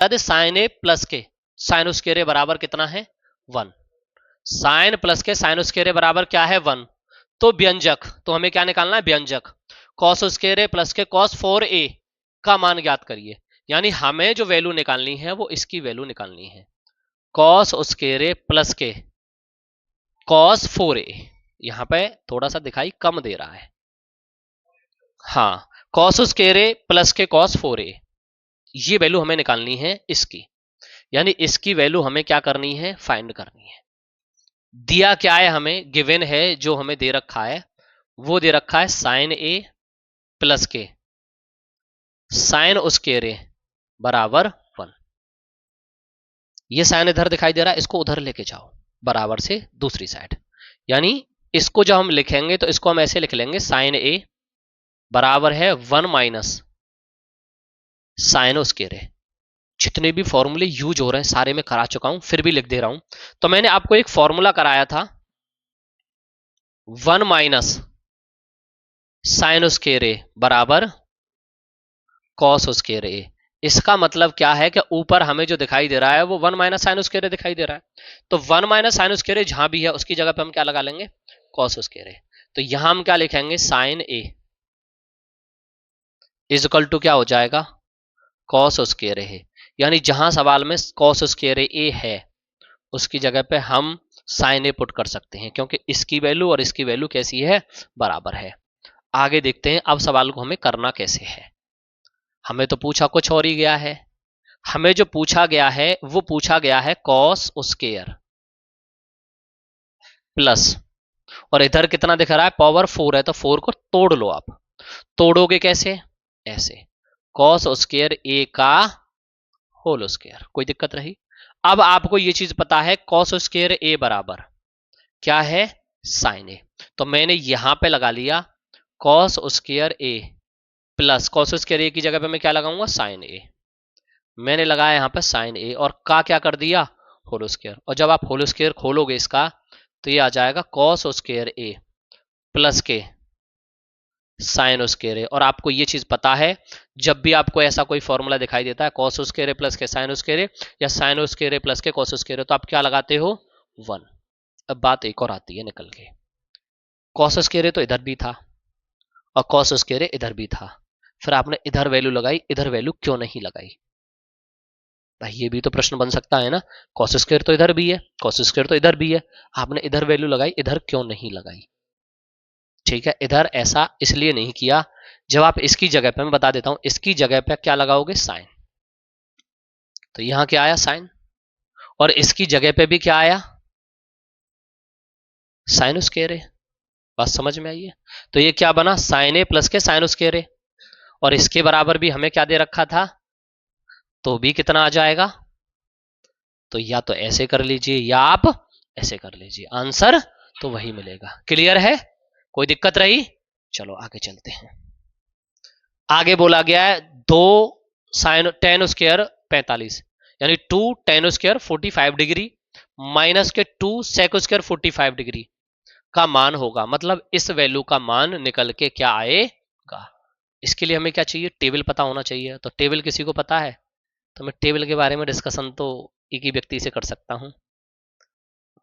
Sign ए plus के sine square ए बराबर कितना है 1। साइन प्लस के साइन स्क्वायर ए बराबर क्या है 1। तो व्यंजक, तो हमें क्या निकालना है व्यंजक, कॉस स्क्वायर ए प्लस के कॉस 4a का मान ज्ञात करिए। यानी हमें जो वैल्यू निकालनी है वो इसकी वैल्यू निकालनी है, कॉस स्क्वायर ए प्लस के कॉस 4a। यहां पे थोड़ा सा दिखाई कम दे रहा है, हाँ, कॉस स्क्वायर ए प्लस के कॉस 4a, ये वैल्यू हमें निकालनी है इसकी। यानी इसकी वैल्यू हमें क्या करनी है, फाइंड करनी है। दिया क्या है हमें, गिवन है, जो हमें दे रखा है वो दे रखा है साइन ए प्लस के साइन स्क्वायर ए बराबर 1। ये साइन इधर दिखाई दे रहा है, इसको उधर लेके जाओ बराबर से दूसरी साइड। यानी इसको जब हम लिखेंगे तो इसको हम ऐसे लिख लेंगे, साइन ए बराबर है 1 माइनस साइन स्क्वायर ए। जितने भी फॉर्मूले यूज हो रहे हैं सारे मैं करा चुका हूं, फिर भी लिख दे रहा हूं। तो मैंने आपको एक फॉर्मूला कराया था 1 माइनस साइन स्क्वायर ए बराबर कॉस स्क्वायर ए। इसका मतलब क्या है कि ऊपर हमें जो दिखाई दे रहा है वो 1 माइनस साइन स्क्वायर ए दिखाई दे रहा है। तो 1 माइनस साइन स्क्वायर ए जहां भी है उसकी जगह पे हम क्या लगा लेंगे, कॉस स्क्वायर ए। तो यहां हम क्या लिखेंगे, sine A is equal to क्या हो जाएगा, कॉस स्क्वायर ए है। यानी जहां सवाल में कॉस स्क्वायर ए है उसकी जगह पे हम साइन ए पुट कर सकते हैं, क्योंकि इसकी वैल्यू और इसकी वैल्यू कैसी है, बराबर है। आगे देखते हैं अब सवाल को हमें करना कैसे है। हमें तो पूछा कुछ और ही गया है, हमें जो पूछा गया है वो पूछा गया है कॉस स्क्वायर प्लस, और इधर कितना दिख रहा है, पावर 4 है, तो 4 को तोड़ लो आप। तोड़ोगे कैसे, ऐसे, कॉस स्क्वायर ए का होल स्क्वायर। कोई दिक्कत रही। अब आपको ये चीज पता है कॉस स्क्वायर ए बराबर क्या है, साइन ए। तो मैंने यहां पे लगा लिया कॉस स्क्वायर ए प्लस, कॉस स्क्वायर ए की जगह पे मैं क्या लगाऊंगा, साइन ए। मैंने लगाया यहां पे साइन ए और का क्या कर दिया, होल स्क्वायर। और जब आप होल स्क्वायर खोलोगे इसका तो ये आ जाएगा कॉस स्क्वायर ए प्लस के साइन स्क्वायर ए। और आपको ये चीज पता है जब भी आपको ऐसा कोई फॉर्मूला दिखाई देता है कॉस स्क्वायर ए प्लस के साइन स्क्वायर ए या साइन स्क्वायर ए प्लस के कॉस स्क्वायर ए, तो आप क्या लगाते हो, 1। अब बात एक और आती है निकल के, कॉस स्क्वायर ए तो इधर भी था और कॉस स्क्वायर ए इधर भी था, फिर आपने इधर वैल्यू लगाई, इधर वैल्यू क्यों नहीं लगाई। भाई ये भी तो प्रश्न बन सकता है ना, कॉस स्क्वायर तो इधर भी है, कॉस स्क्वायर तो इधर भी है, आपने इधर वैल्यू लगाई, इधर क्यों नहीं लगाई। ठीक है, इधर ऐसा इसलिए नहीं किया, जब आप इसकी जगह पे, मैं बता देता हूं, इसकी जगह पे क्या लगाओगे, साइन। तो यहां क्या आया, साइन, और इसकी जगह पे भी क्या आया, साइन स्क्वायर ए। बात समझ में आई है। तो ये क्या बना, साइन ए प्लस के साइन स्क्वायर ए, और इसके बराबर भी हमें क्या दे रखा था, तो भी कितना आ जाएगा, तो या तो ऐसे कर लीजिए या आप ऐसे कर लीजिए, आंसर तो वही मिलेगा। क्लियर है, कोई दिक्कत रही। चलो आगे चलते हैं। आगे बोला गया है 2 साइन टेन स्क्वायर 45, यानी 2 टेन स्क्वायर 45 डिग्री माइनस के 2 सेक स्क्वायर 45 डिग्री का मान होगा। मतलब इस वैल्यू का मान निकल के क्या आएगा। इसके लिए हमें क्या चाहिए, टेबल पता होना चाहिए। तो टेबल किसी को पता है, तो मैं टेबल के बारे में डिस्कशन तो एक ही व्यक्ति से कर सकता हूं।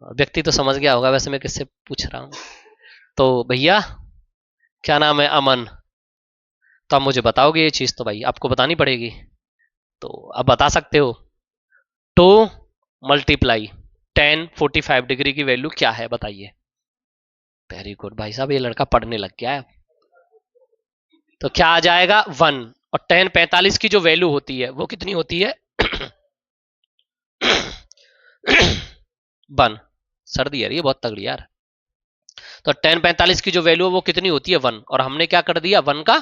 व्यक्ति तो समझ गया होगा, वैसे मैं किससे पूछ रहा हूं। तो भैया क्या नाम है, अमन। तो आप मुझे बताओगे ये चीज, तो भाई आपको बतानी पड़ेगी। तो अब बता सकते हो, 2 मल्टीप्लाई 10 45 डिग्री की वैल्यू क्या है, बताइए। वेरी गुड भाई साहब, ये लड़का पढ़ने लग गया है। तो क्या आ जाएगा 1, और 10 45 की जो वैल्यू होती है वो कितनी होती है 1। सर्दी है ये बहुत तगड़ी यार। तो 10 45 की जो वैल्यू है वो कितनी होती है 1, और हमने क्या कर दिया 1 का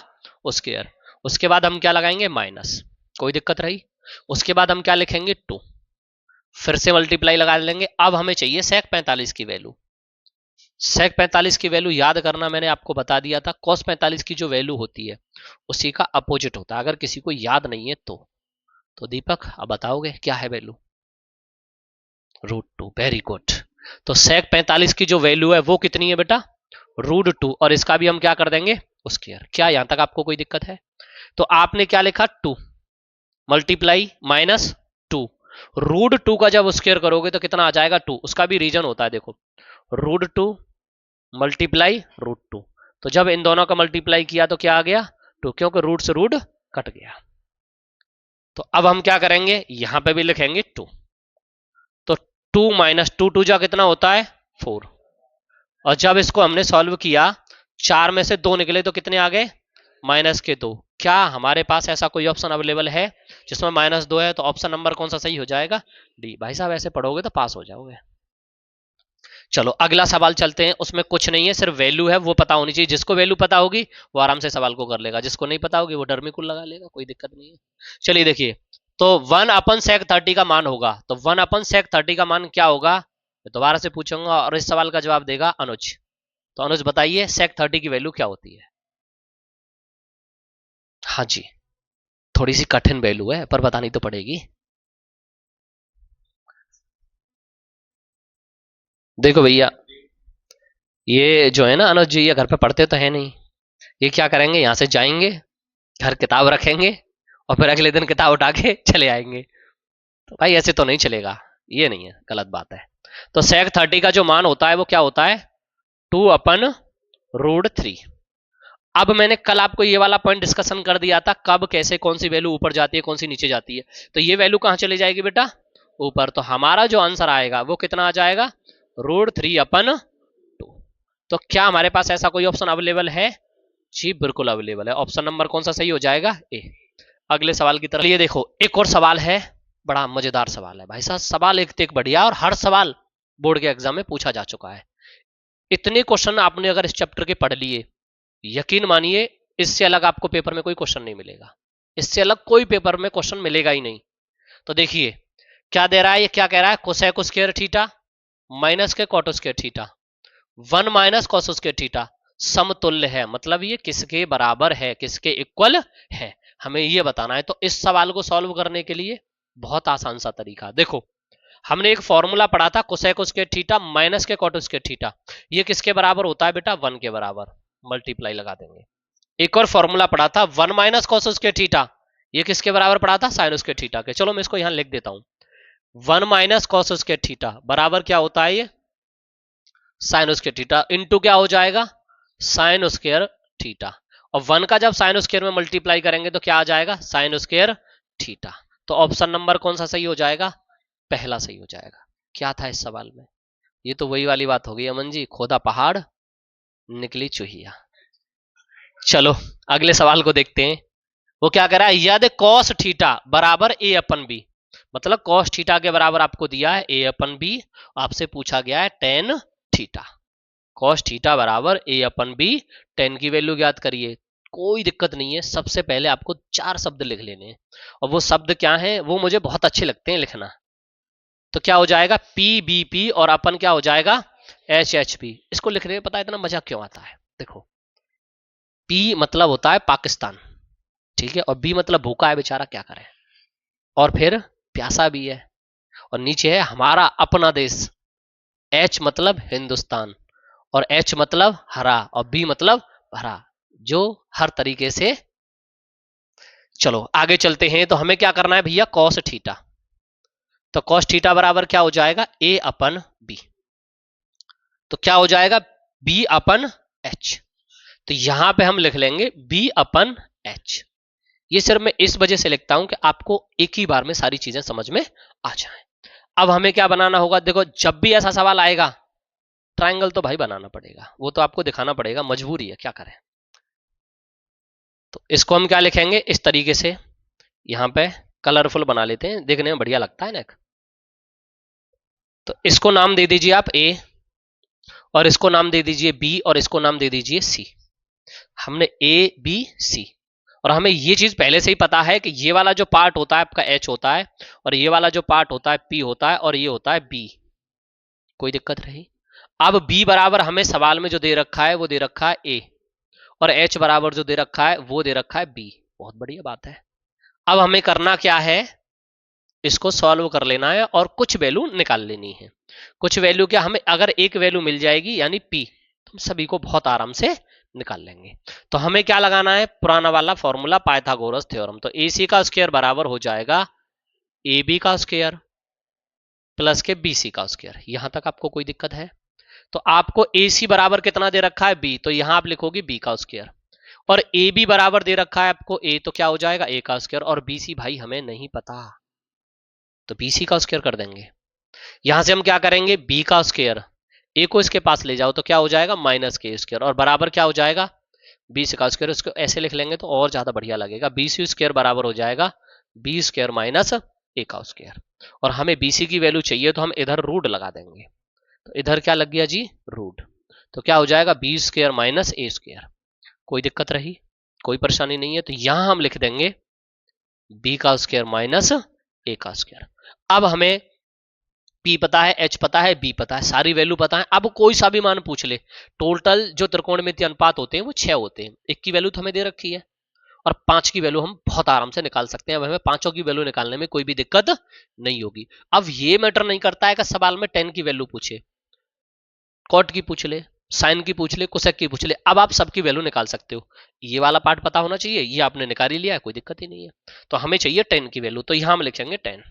स्क्वायर। उसके बाद हम क्या लगाएंगे, माइनस। कोई दिक्कत रही। उसके बाद हम क्या लिखेंगे 2, फिर से मल्टीप्लाई लगा लेंगे। अब हमें चाहिए सेक 45 की वैल्यू। सेक 45 की वैल्यू याद करना मैंने आपको बता दिया था, कॉस 45 की जो वैल्यू होती है उसी का अपोजिट होता है। अगर किसी को याद नहीं है तो दीपक अब बताओगे क्या है वैल्यू, √2। Very good. तो सेक 45 की जो वैल्यू है वो कितनी है बेटा, √2, और इसका भी हम क्या कर देंगे स्क्वायर। क्या यहां तक आपको कोई दिक्कत है। तो आपने क्या लिखा 2 मल्टीप्लाई माइनस 2। रूट 2 का जब स्क्वायर करोगे तो कितना आ जाएगा 2। उसका भी रीजन होता है, देखो रूट 2 मल्टीप्लाई रूट 2। तो जब इन दोनों का मल्टीप्लाई किया तो क्या आ गया 2, क्योंकि रूट से रूट कट गया। तो अब हम क्या करेंगे, यहां पे भी लिखेंगे 2। तो 2 माइनस 2, 2 जा कितना होता है 4। और जब इसको हमने सॉल्व किया 4 में से 2 निकले तो कितने आ गए माइनस के 2। क्या हमारे पास ऐसा कोई ऑप्शन अवेलेबल है जिसमें -2 है? तो ऑप्शन नंबर कौन सा सही हो जाएगा, डी। भाई साहब ऐसे पढ़ोगे तो पास हो जाओगे। चलो अगला सवाल चलते हैं, उसमें कुछ नहीं है, सिर्फ वैल्यू है, वो पता होनी चाहिए। जिसको वैल्यू पता होगी वो आराम से सवाल को कर लेगा, जिसको नहीं पता होगी वो डरमिकुल लगा लेगा, कोई दिक्कत नहीं है। चलिए देखिए, तो 1/sec30 का मान होगा, तो 1/sec30 का मान क्या होगा, दोबारा से पूछूंगा और इस सवाल का जवाब देगा अनुज। तो अनुज बताइए sec30 की वैल्यू क्या होती है। हाँ जी, थोड़ी सी कठिन वैल्यू है पर बतानी तो पड़ेगी। देखो भैया, ये जो है ना अनुज जी, ये घर पे पढ़ते तो है नहीं। ये क्या करेंगे, यहां से जाएंगे, घर किताब रखेंगे और फिर अगले दिन किताब उठा के चले आएंगे। तो भाई ऐसे तो नहीं चलेगा, ये नहीं है, गलत बात है। तो sec30 का जो मान होता है वो क्या होता है 2/√3। अब मैंने कल आपको ये वाला पॉइंट डिस्कशन कर दिया था, कब कैसे कौन सी वैल्यू ऊपर जाती है कौन सी नीचे जाती है। तो ये वैल्यू कहां चली जाएगी बेटा, ऊपर। तो हमारा जो आंसर आएगा वो कितना आ जाएगा √3/2। तो क्या हमारे पास ऐसा कोई ऑप्शन अवेलेबल है? जी बिल्कुल अवेलेबल है। ऑप्शन नंबर कौन सा सही हो जाएगा, ए। अगले सवाल की तरफ, ये देखो एक और सवाल है, बड़ा मजेदार सवाल है भाई साहब। सवाल एक एक बढ़िया, और हर सवाल बोर्ड के एग्जाम में पूछा जा चुका है। इतने क्वेश्चन आपने अगर इस चैप्टर के पढ़ लिए, यकीन मानिए इससे अलग आपको पेपर में कोई क्वेश्चन नहीं मिलेगा। इससे अलग कोई पेपर में क्वेश्चन मिलेगा ही नहीं। तो देखिए क्या दे रहा है, ये क्या कह रहा है, कोसेक स्क्वायर थीटा माइनस के cot square theta 1 minus cos square theta समतुल्य है। मतलब ये किसके बराबर है, किसके इक्वल है, हमें ये बताना है। तो इस सवाल को सॉल्व करने के लिए बहुत आसान सा तरीका, देखो हमने एक फॉर्मूला पढ़ा था कोसेक स्क्वायर थीटा माइनस के कॉट स्क्वायर थीटा, ये किसके बराबर होता है बेटा 1 के बराबर। मल्टीप्लाई लगा देंगे। एक और फॉर्मूला पढ़ा था 1 माइनस कॉस स्क्वायर थीटा, ये किसके बराबर पढ़ा था साइन स्क्वायर थीटा के। चलो मैं इसको यहां लिख देता हूं, 1 माइनस कॉस स्क्वायर थीटा बराबर क्या होता है ये साइन स्क्वायर थीटा इंटू क्या हो जाएगा साइन स्क्वायर थीटा। और 1 का जब साइन स्क्वायर में मल्टीप्लाई करेंगे तो क्या आ जाएगा साइन स्क्वायर थीटा। तो ऑप्शन नंबर कौन सा सही हो जाएगा, पहला सही हो जाएगा। क्या था इस सवाल में, ये तो वही वाली बात हो गई अमन जी, खोदा पहाड़ निकली चूहिया। चलो अगले सवाल को देखते हैं, वो क्या कह रहा है, यदि कॉस थीटा बराबर a/b, मतलब कॉस थीटा के बराबर आपको दिया है a/b, आपसे पूछा गया है टेन थीटा। कॉस थीटा बराबर a/b, टेन की वैल्यू ज्ञात करिए। कोई दिक्कत नहीं है, सबसे पहले आपको 4 शब्द लिख लेने हैं, और वो शब्द क्या हैं वो मुझे बहुत अच्छे लगते हैं लिखना। तो क्या हो जाएगा PBP, और अपन क्या हो जाएगा HHP। इसको लिखने में पता है इतना मजा क्यों आता है, देखो P मतलब होता है पाकिस्तान, ठीक है, और B मतलब भूखा है बेचारा क्या करे, और फिर प्यासा भी है, और नीचे है हमारा अपना देश। H मतलब हिंदुस्तान, और H मतलब हरा, और B मतलब भरा, जो हर तरीके से। चलो आगे चलते हैं, तो हमें क्या करना है भैया कॉस थीटा। तो कॉस थीटा बराबर क्या हो जाएगा a/b, तो क्या हो जाएगा b/h। तो यहां पे हम लिख लेंगे b/h। ये सिर्फ मैं इस वजह से लिखता हूं कि आपको एक ही बार में सारी चीजें समझ में आ जाए। अब हमें क्या बनाना होगा, देखो जब भी ऐसा सवाल आएगा ट्रायंगल तो भाई बनाना पड़ेगा, वो तो आपको दिखाना पड़ेगा, मजबूरी है, क्या करें। तो इसको हम क्या लिखेंगे इस तरीके से, यहां पे कलरफुल बना लेते हैं, देखने में बढ़िया लगता है ना। तो इसको नाम दे दीजिए आप A, और इसको नाम दे दीजिए B, और इसको नाम दे दीजिए C। हमने ABC, और हमें ये चीज पहले से ही पता है कि ये वाला जो पार्ट होता है आपका H होता है, और ये वाला जो पार्ट होता है P होता है, और ये होता है B। कोई दिक्कत रही। अब B बराबर हमें सवाल में जो दे रखा है वो दे रखा है A, और H बराबर जो दे रखा है वो दे रखा है B। बहुत बढ़िया बात है। अब हमें करना क्या है, इसको सॉल्व कर लेना है और कुछ वैल्यू निकाल लेनी है। कुछ वैल्यू क्या, हमें अगर एक वैल्यू मिल जाएगी यानी P, तो हम सभी को बहुत आराम से निकाल लेंगे। तो हमें क्या लगाना है, पुराना वाला फॉर्मूला पाइथागोरस थ्योरम। तो AC का स्क्वायर बराबर हो जाएगा ए बी का स्क्वायर प्लस के बी सी का स्क्वायर। यहां तक आपको कोई दिक्कत है? तो आपको ए सी बराबर कितना दे रखा है? बी, तो यहां आप लिखोगे बी का स्क्वायर, और ए बी बराबर दे रखा है आपको ए, तो क्या हो जाएगा? ए का स्क्वायर, और बी सी भाई हमें नहीं पता, तो बी सी का स्क्वायर कर देंगे। यहां से हम क्या करेंगे? बी का स्क्वायर, ए को इसके पास ले जाओ तो क्या हो जाएगा? माइनस के स्क्वायर, और बराबर क्या हो जाएगा? बी सी का स्क्वायर। इसको ऐसे लिख लेंगे तो और ज्यादा बढ़िया लगेगा। बी सी स्क्वायर बराबर हो जाएगा बी स्क्वायर माइनस ए का स्क्वायर, और हमें बी सी की वैल्यू चाहिए तो हम इधर रूट लगा देंगे। तो इधर क्या लग गया जी? रूट। तो क्या हो जाएगा? बी स्क्वायर माइनस ए स्क्वायर। कोई दिक्कत रही? कोई परेशानी नहीं है। तो यहां हम लिख देंगे बी का स्क्वायर माइनस ए का स्क्वायर। अब हमें पी पता है, एच पता है, बी पता है, सारी वैल्यू पता है। अब कोई सा भी मान पूछ ले, टोटल जो त्रिकोणमितीय अनुपात होते हैं वो 6 होते हैं। एक की वैल्यू तो हमें दे रखी है, और 5 की वैल्यू हम बहुत आराम से निकाल सकते हैं। अब हमें पांचों की वैल्यू निकालने में कोई भी दिक्कत नहीं होगी। अब ये मैटर नहीं करता है कि सवाल में 10 की वैल्यू पूछे, कॉट की पूछ ले, साइन की पूछ ले, कोसेक की पूछ ले, अब आप सबकी वैल्यू निकाल सकते हो। ये वाला पार्ट पता होना चाहिए, ये आपने निकाल ही लिया है, कोई दिक्कत ही नहीं है। तो हमें चाहिए 10 की वैल्यू, तो यहां हम लिखेंगे 10।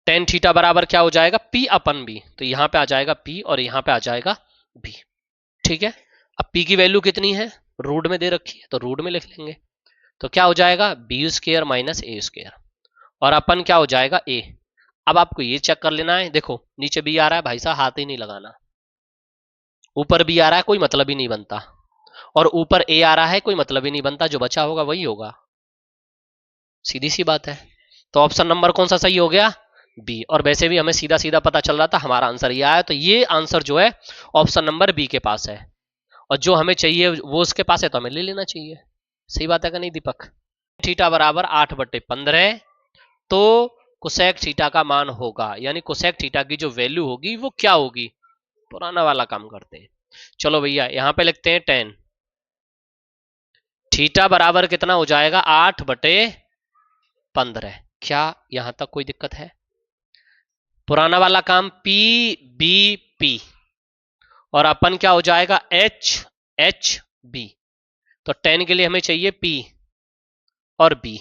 टेन थीटा बराबर क्या हो जाएगा? पी अपन बी। तो यहां पे आ जाएगा पी और यहां पे आ जाएगा बी। ठीक है। अब पी की वैल्यू कितनी है? रूट में दे रखी है, तो रूट में लिख लेंगे। तो क्या हो जाएगा? बी स्क्वायर माइनस ए स्क्वायर, और अपन क्या हो जाएगा? ए। अब आपको ये चेक कर लेना है, देखो नीचे बी आ रहा है भाई साहब, हाथ ही नहीं लगाना। ऊपर बी आ रहा है, कोई मतलब ही नहीं बनता, और ऊपर ए आ रहा है, कोई मतलब ही नहीं बनता। जो बचा होगा वही होगा, सीधी सी बात है। तो ऑप्शन नंबर कौन सा सही हो गया? बी। और वैसे भी हमें सीधा सीधा पता चल रहा था हमारा आंसर ये आया, तो ये आंसर जो है ऑप्शन नंबर बी के पास है, और जो हमें चाहिए वो उसके पास है, तो हमें ले लेना चाहिए। सही बात है कि नहीं दीपक? थीटा बराबर 8/15, तो कोसेक थीटा का मान होगा, यानी कोसेक थीटा की जो वैल्यू होगी वो क्या होगी? पुराना वाला काम करते हैं। चलो भैया यहां पे लिखते हैं 10। थीटा बराबर कितना हो जाएगा? 8/15। क्या यहां तक कोई दिक्कत है? पुराना वाला काम पी बी पी, और अपन क्या हो जाएगा? H H B. तो 10 के लिए हमें चाहिए पी और बी।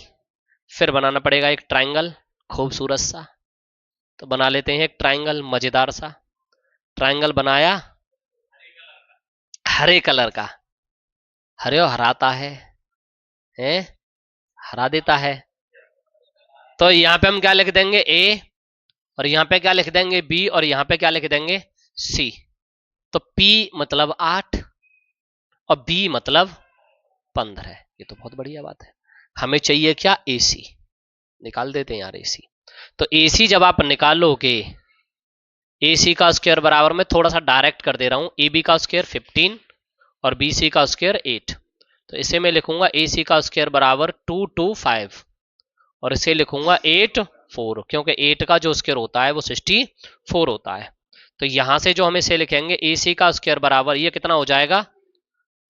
फिर बनाना पड़ेगा एक ट्राइंगल खूबसूरत सा, तो बना लेते हैं एक ट्राइंगल मजेदार सा। ट्राइंगल बनाया, हरे कलर का। हरे हराता है, हैं? हरा देता है। तो यहां पे हम क्या लिख देंगे? ए, और यहां पे क्या लिख देंगे? बी, और यहां पे क्या लिख देंगे? सी। तो पी मतलब 8 और बी मतलब 15। ये तो बहुत बढ़िया बात है। हमें चाहिए क्या? एसी। निकाल देते हैं यार एसी। तो एसी जब आप निकालोगे, एसी का स्क्वायर बराबर में थोड़ा सा डायरेक्ट कर दे रहा हूं, ए बी का स्क्वायर 15 और बी सी का स्क्वायर 8। तो इसे मैं लिखूंगा ए सी का स्क्वायर बराबर 225, और इसे लिखूंगा 84, क्योंकि 8 का जो स्क्वायर होता है वो 64 होता है। तो यहां से जो हम इसे लिखेंगे ए सी का स्क्वायर बराबर ये कितना हो जाएगा?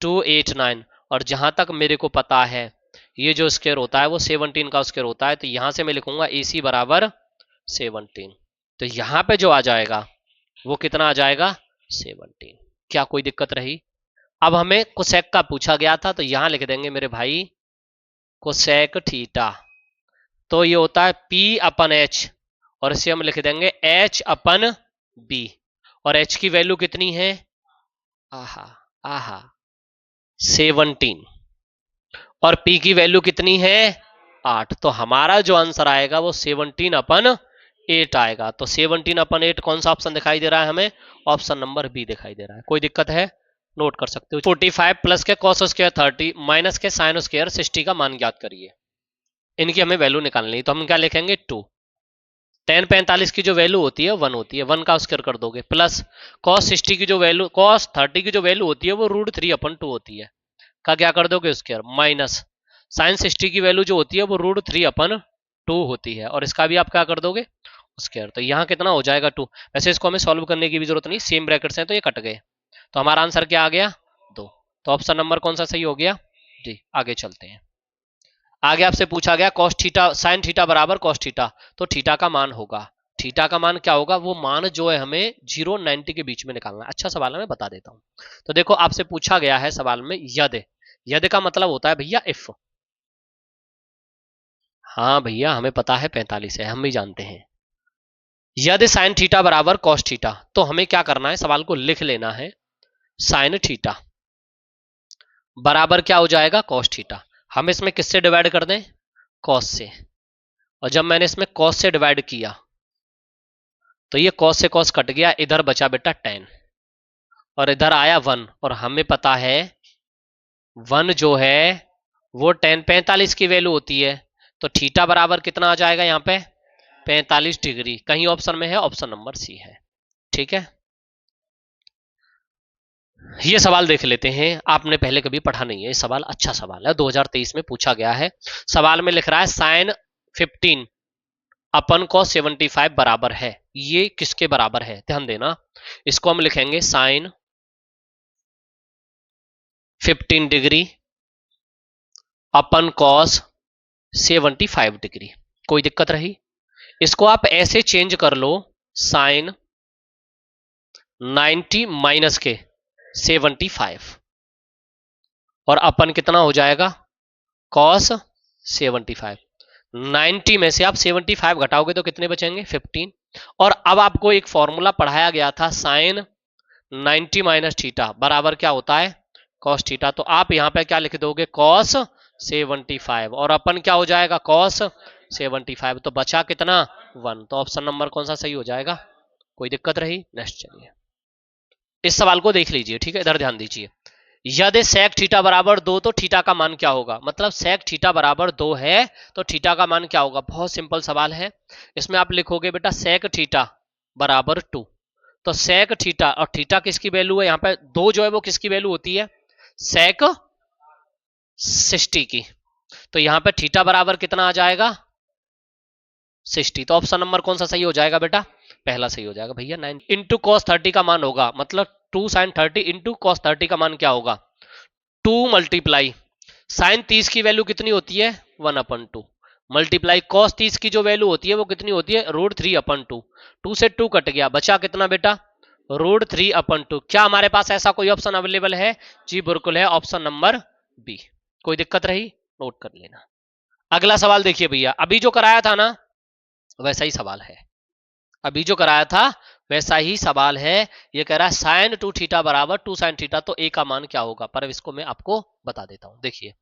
289, और जहां तक मेरे को पता है ये जो स्क्वायर होता है वो 17 का स्क्वायर होता है। तो यहां से मैं लिखूंगा ए सी बराबर 17। तो यहां पे जो आ जाएगा वो कितना आ जाएगा? 17। क्या कोई दिक्कत रही? अब हमें कोसेक का पूछा गया था, तो यहां लिख देंगे मेरे भाई कोसेक थीटा। तो ये होता है P अपन एच, और इसे हम लिख देंगे H अपन B, और H की वैल्यू कितनी है? आहा आहा 17, और P की वैल्यू कितनी है? 8। तो हमारा जो आंसर आएगा वो 17/8 आएगा। तो 17/8 कौन सा ऑप्शन दिखाई दे रहा है हमें? ऑप्शन नंबर बी दिखाई दे रहा है। कोई दिक्कत है? नोट कर सकते हो। 45 प्लस के कॉस स्क्वायर 30 माइनस के साइन स्क्वायर 60 का मान ज्ञात करिए। इनकी हमें वैल्यू निकालनी है, तो हम क्या लिखेंगे? 2। tan 45 की जो वैल्यू होती है 1 होती है, 1 का स्क्वायर कर दोगे, प्लस cos 60 की जो वैल्यू, cos 30 की जो वैल्यू होती है वो √3/2 होती है, का क्या कर दोगे? स्क्वायर, माइनस sin 60 की वैल्यू जो होती है वो √3/2 होती है, और इसका भी आप क्या कर दोगे? स्क्वायर। तो यहाँ कितना हो जाएगा? 2। वैसे इसको हमें सॉल्व करने की भी जरूरत नहीं, सेम ब्रैकेट्स हैं तो ये कट गए। तो हमारा आंसर क्या आ गया? 2। तो ऑप्शन नंबर कौन सा सही हो गया? जी। आगे चलते हैं। आगे आपसे पूछा गया cos थीटा sin थीटा बराबर cos थीटा, तो थीटा का मान होगा, थीटा का मान क्या होगा? वो मान जो है हमें 0 90 के बीच में निकालना है। अच्छा सवाल है, मैं बता देता हूं। तो देखो आपसे पूछा गया है सवाल में यदि, यदि का मतलब होता है भैया इफ। हाँ भैया हमें पता है 45 है, हम भी जानते हैं। यदि साइन थीटा बराबर कॉस थीटा, तो हमें क्या करना है, सवाल को लिख लेना है। साइन थीटा बराबर क्या हो जाएगा, कॉस थीटा। हम इसमें किससे डिवाइड कर दें, कॉस से। और जब मैंने इसमें कॉस से डिवाइड किया तो ये कॉस से कॉस कट गया, इधर बचा बेटा टेन, और इधर आया 1। और हमें पता है 1 जो है वो टेन 45 की वैल्यू होती है। तो थीटा बराबर कितना आ जाएगा यहाँ पे, 45 डिग्री। कहीं ऑप्शन में है, ऑप्शन नंबर सी है। ठीक है, ये सवाल देख लेते हैं। आपने पहले कभी पढ़ा नहीं है, ये सवाल अच्छा सवाल है, 2023 में पूछा गया है। सवाल में लिख रहा है साइन 15 अपन को 75 बराबर है। ये किसके बराबर है, ध्यान देना। इसको हम लिखेंगे साइन 15 डिग्री अपन कॉस 75 डिग्री। कोई दिक्कत रही? इसको आप ऐसे चेंज कर लो, साइन 90 माइनस के 75, और अपन कितना हो जाएगा, कॉस 75। 90 में से आप 75 घटाओगे तो कितने बचेंगे, 15। और अब आपको एक फॉर्मूला पढ़ाया गया था, साइन 90 माइनस थीटा बराबर क्या होता है, कॉस थीटा। तो आप यहां पे क्या लिख दोगे, कॉस 75, और अपन क्या हो जाएगा, कॉस 75। तो बचा कितना, 1। तो ऑप्शन नंबर कौन सा सही हो जाएगा? कोई दिक्कत रही? नेक्स्ट चलिए, इस सवाल को देख लीजिए। ठीक है, इधर ध्यान दीजिए। यदि सेक थीटा बराबर 2 तो थीटा का मान क्या होगा। मतलब सेक थीटा बराबर 2 है तो थीटा का मान क्या होगा। बहुत सिंपल सवाल है। इसमें आप लिखोगे बेटा सेक थीटा बराबर 2। तो सेक थीटा, और थीटा किसकी वैल्यू है, यहाँ पे 2 जो है वो किसकी वैल्यू होती है, सेक 60 की। तो यहाँ पे थीटा बराबर कितना आ जाएगा, 60। तो ऑप्शन नंबर कौन सा सही हो जाएगा बेटा, पहला सही हो जाएगा भैया। 9 इंटू कॉस 30 का मान होगा, मतलब 2 साइन 30 इंटू कॉस 30 का मान क्या होगा, 2 मल्टीप्लाई साइन 30 की वैल्यू कितनी होती है, 1/2 मल्टीप्लाई कॉस 30 की जो वैल्यू होती है वो कितनी होती है, √3/2। 2 से 2 कट गया, बचा कितना बेटा, √3/2। क्या हमारे पास ऐसा कोई ऑप्शन अवेलेबल है? जी बिल्कुल है, ऑप्शन नंबर बी। कोई दिक्कत रही? नोट कर लेना। अगला सवाल देखिए भैया, अभी जो कराया था ना वैसा ही सवाल है। अभी जो कराया था वैसा ही सवाल है। ये कह रहा है साइन 2 थीटा बराबर 2 साइन थीटा, तो ए का मान क्या होगा। पर इसको मैं आपको बता देता हूं। देखिए,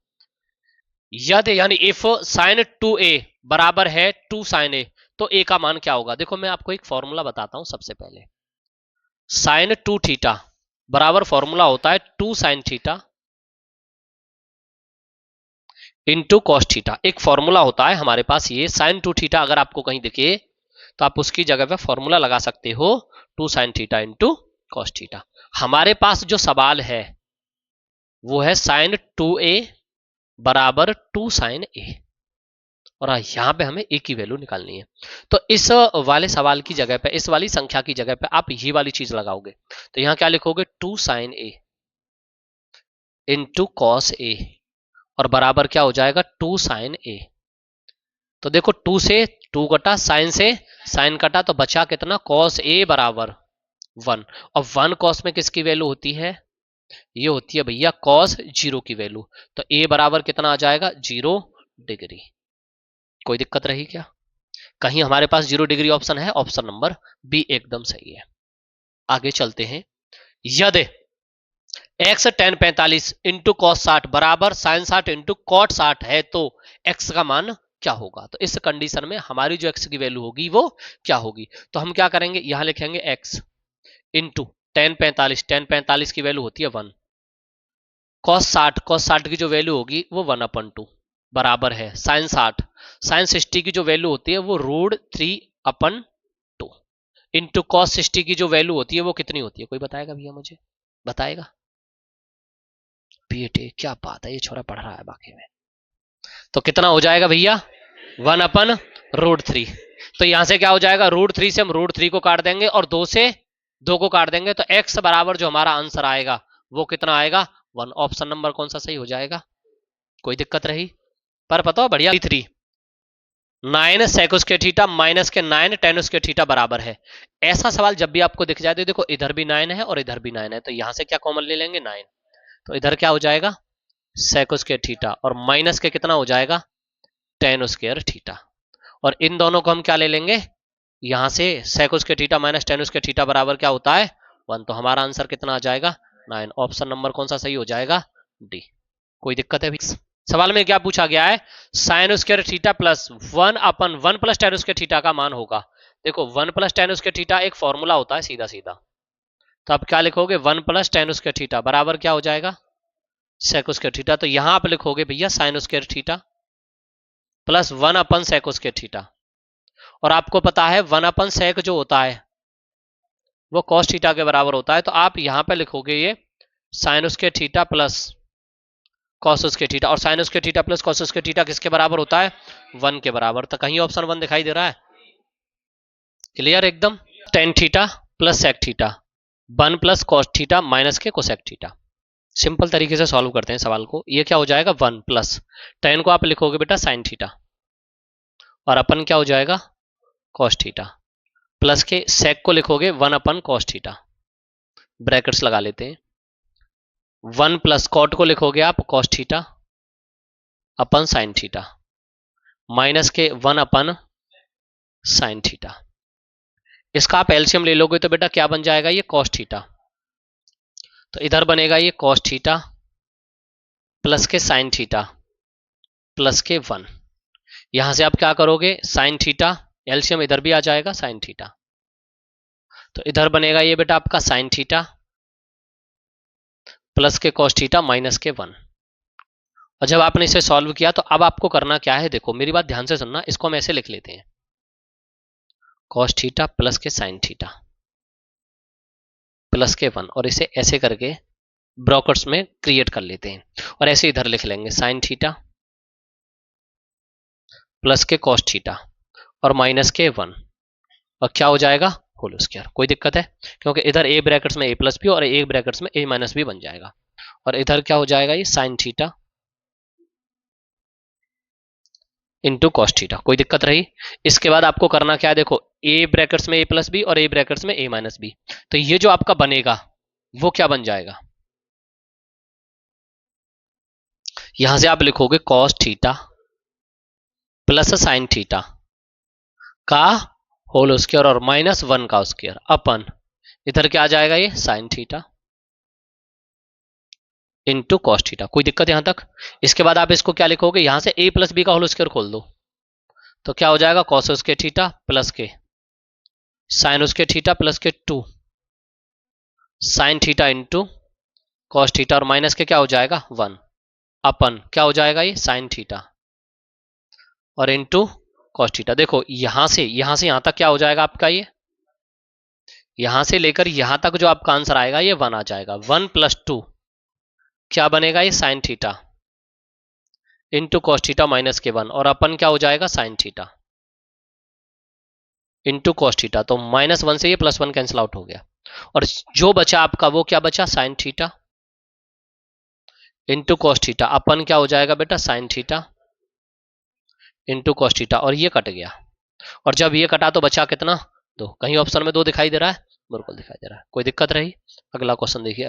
यदि यानी इफ साइन 2a बराबर है 2 साइन ए, तो ए का मान क्या होगा। देखो मैं आपको एक फॉर्मूला बताता हूं। सबसे पहले साइन 2 थीटा बराबर फॉर्मूला होता है 2 sign theta into cos theta. एक फॉर्मूला होता है हमारे पास, ये साइन 2 थीटा अगर आपको कहीं दिखे तो आप उसकी जगह पे फॉर्मूला लगा सकते हो, 2 sign theta into cos theta. हमारे पास जो सवाल है वो है साइन 2a बराबर 2 साइन ए, और यहां पे हमें ए की वैल्यू निकालनी है। तो इस वाले सवाल की जगह पे, इस वाली संख्या की जगह पे आप ये वाली चीज लगाओगे। तो यहां क्या लिखोगे, 2 sign A into cos A, और बराबर क्या हो जाएगा, 2 साइन ए। तो देखो 2 से 2 कटा, साइन से साइन कटा, तो बचा कितना, कॉस ए बराबर 1। और 1 कॉस में किसकी वैल्यू होती है, ये होती है भैया कॉस 0 की वैल्यू। तो ए बराबर कितना आ जाएगा, 0 डिग्री। कोई दिक्कत रही क्या? कहीं हमारे पास 0 डिग्री ऑप्शन है, ऑप्शन नंबर बी एकदम सही है। आगे चलते हैं। यदि x tan 45 इंटू कॉस 60 बराबर साइन 60 इंटू कॉट 60 है तो x का मान क्या होगा। तो इस कंडीशन में हमारी जो x की वैल्यू होगी वो क्या होगी। तो हम क्या करेंगे, यहां लिखेंगे x इंटू tan 45 की वैल्यू होती है 1, कॉस 60 की जो वैल्यू होगी वो 1/2 बराबर है साइन 60 की जो वैल्यू होती है वो √3/2 इंटू कॉस 60 की जो वैल्यू होती है वो कितनी होती है। कोई बताएगा भैया, मुझे बताएगा। बेटे क्या बात है, ये छोरा पढ़ रहा है बाकी में। तो कितना हो जाएगा भैया, 1/√3। तो यहां से क्या हो जाएगा, √3 से हम √3 को काट देंगे और 2 से 2 को काट देंगे। तो x बराबर जो हमारा आंसर आएगा वो कितना आएगा, 1। ऑप्शन नंबर कौन सा सही हो जाएगा। कोई दिक्कत रही? पर पता हो बढ़िया, 3 9 सेक उसके थीटा माइनस के 9 टेन उसके थीटा बराबर है। ऐसा सवाल जब भी आपको दिख जाए तो देखो इधर भी 9 है और इधर भी 9 है, तो यहां से क्या कॉमन ले लेंगे, 9। तो इधर क्या हो जाएगा, सेक उसके थीटा, और माइनस के कितना हो जाएगा, टेन स्क्वायर थीटा। और इन दोनों को हम क्या ले लेंगे, यहां से sec square theta minus tan square theta बराबर क्या होता है 1। तो हमारा आंसर कितना आ जाएगा 9। ऑप्शन नंबर कौन सा सही हो जाएगा, डी। कोई दिक्कत है भी? सवाल में क्या पूछा गया है, sign square theta plus 1/1 plus ten square theta का मान होगा। देखो 1 प्लस टेन स्क्वायर थीटा एक फॉर्मूला होता है सीधा सीधा, तो आप क्या लिखोगे 1 प्लस टेन स्क्वायर थीटा बराबर क्या हो जाएगा सेक स्क्वायर थीटा। तो यहां आप लिखोगे भैया साइन स्क्वायर थीटा प्लस 1/सेक स्क्वायर थीटा। और आपको पता है 1/सेक जो होता है वो कॉस थीटा के बराबर होता है, तो आप यहां पे लिखोगे ये sine square theta plus cos square theta. और sine square theta plus cos square theta किसके बराबर होता है 1 के बराबर। तो कहीं ऑप्शन 1 दिखाई दे रहा है, क्लियर एकदम। Tan theta plus sec theta 1 plus cos theta minus के कोसेक थीटा। सिंपल तरीके से सॉल्व करते हैं सवाल को। ये क्या हो जाएगा 1 प्लस टेन को आप लिखोगे बेटा साइन थीटा और अपन क्या हो जाएगा कॉस थीटा, प्लस के सेक को लिखोगे 1/कॉस थीटा, ब्रैकेट्स लगा लेते हैं। 1 प्लस कॉट को लिखोगे आप कॉस थीटा अपन साइन थीटा, माइनस के 1/साइन थीटा। इसका आप एलसीएम ले लोगे तो बेटा क्या बन जाएगा ये कॉस थीटा। तो इधर बनेगा ये कॉस थीटा प्लस के साइन थीटा प्लस के 1। यहां से आप क्या करोगे साइन थीटा, एलसीएम इधर भी आ जाएगा साइन थीटा। तो इधर बनेगा ये बेटा आपका साइन थीटा प्लस के कॉस थीटा माइनस के 1। और जब आपने इसे सॉल्व किया तो अब आपको करना क्या है, देखो मेरी बात ध्यान से सुनना, इसको हम ऐसे लिख लेते हैं कॉस थीटा प्लस के साइन थीटा प्लस के 1, और इसे ऐसे करके ब्रैकेट्स में क्रिएट कर लेते हैं। और ऐसे इधर लिख लेंगे साइन थीटा प्लस के कॉस थीटा और माइनस के 1, और क्या हो जाएगा होल स्क्वायर। कोई दिक्कत है, क्योंकि इधर ए ब्रैकेट्स में ए प्लस बी और ए ब्रैकेट्स में ए माइनस बी बन जाएगा। और इधर क्या हो जाएगा ये sign theta into cos theta. कोई दिक्कत रही? इसके बाद आपको करना क्या है, देखो ए ब्रैकेट्स में ए प्लस बी और ए ब्रैकेट्स में ए माइनस बी। तो ये जो आपका बनेगा वो क्या बन जाएगा, यहां से आप लिखोगे cos theta plus sine theta का होल स्क्वायर और माइनस 1 का स्क्वायर अपन इधर क्या आ जाएगा ये sign theta into cos theta. कोई दिक्कत यहां तक? इसके बाद आप इसको क्या लिखोगे, यहां से a प्लस बी का होल स्क्वायर खोल दो तो क्या हो जाएगा कॉस स्क्वायर थीटा प्लस के साइन स्क्वायर थीटा प्लस के 2 sign theta into cos theta और माइनस के क्या हो जाएगा 1 अपन क्या हो जाएगा ये साइन थीटा और इंटू कॉस थीटा। देखो यहां से यहां तक क्या हो जाएगा आपका ये, यहां से लेकर यहां तक जो आपका आंसर आएगा ये 1 आ जाएगा। 1 प्लस 2 क्या बनेगा ये sign theta into cos theta minus के 1, और अपन क्या हो जाएगा sign theta into cos theta. तो -1 से ये +1 कैंसिल आउट हो गया, और जो बचा आपका वो क्या बचा sine theta into cos theta अपन क्या हो जाएगा बेटा sine theta into cos theta, और ये कट गया। और जब ये कटा तो बचा कितना 2। कहीं ऑप्शन में 2 दिखाई दे रहा है, बिल्कुल दिखाई दे रहा है। कोई दिक्कत रही? अगला क्वेश्चन देखिए।